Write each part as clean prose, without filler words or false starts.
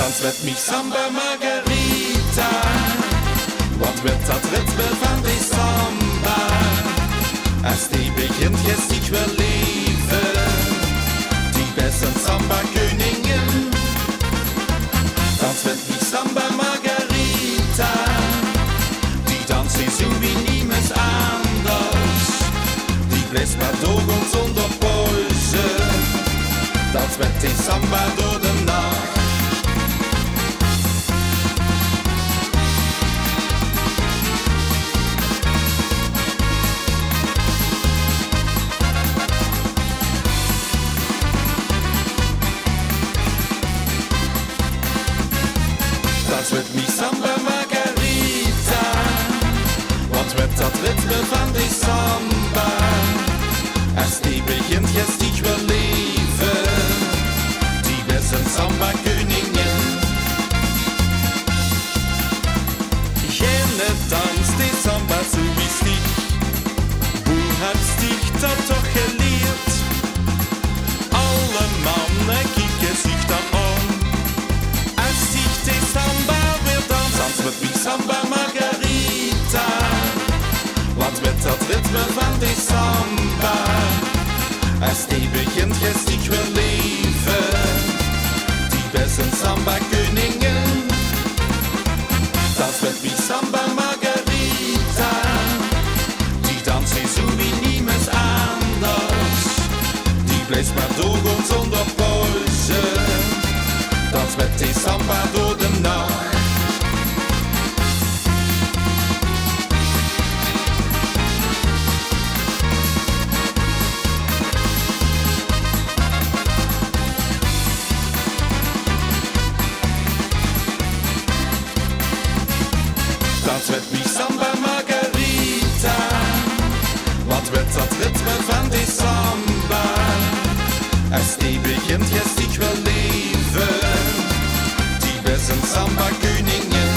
dans met mich Samba Margarita. Wat wird dat ritme van die samba? Als die begint, jetzt ich will leven. Die besten Samba-Königin. Dans met mich Samba Margarita. Die danst sie so wie niemand anders. Die bläst Padogons unter Pulse. Dans met die Samba door de nacht. Dans met mich Samba Margarita. Wat wird dat ritme van die samba? Als die begint, jetzt ich will leven. Die besten Samba-Königin. Jene danst die Samba so wie dich. Wo hast dich dat toch geleerd? Alle mannen kieken sich dan om. Als ich die Samba weer dans met mich Samba Margarita. Wat wird dat ritme van die samba? Als die begint, jetzt ich will leven. Die besten Samba-Königin. Das wird wie Samba Margarita. Die danst sie so wie niemand anders. Die bläst Madogons onder Pulse. Das wird die Samba door de nacht. Das wird wie Samba Margarita. Wat wird dat ritme van die samba? Als die begint, jetzt ich will leven. Die besten Samba-Königin.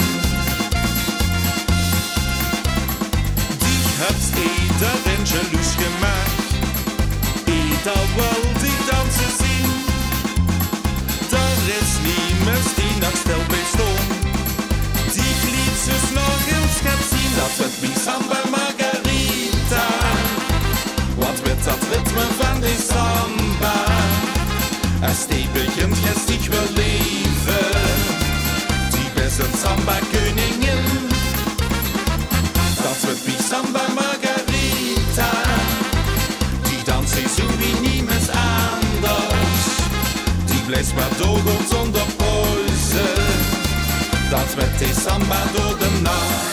Die hat's iedereen jaloers gemaakt. Ieder wil die dansen zien. Er is niemand die nog stil bestond. Die liet zus nog eens gaat zien. Dat wird wie Samba Margarita. Wat wird dat ritme van die samba? Als die begint, jetzt ich will leven. Die besten Samba-Königin. Dat wird wie Samba Margarita. Die danst sie so wie niemand anders. Die bläst Madogons onder Pulse. Dat met die samba door de nacht.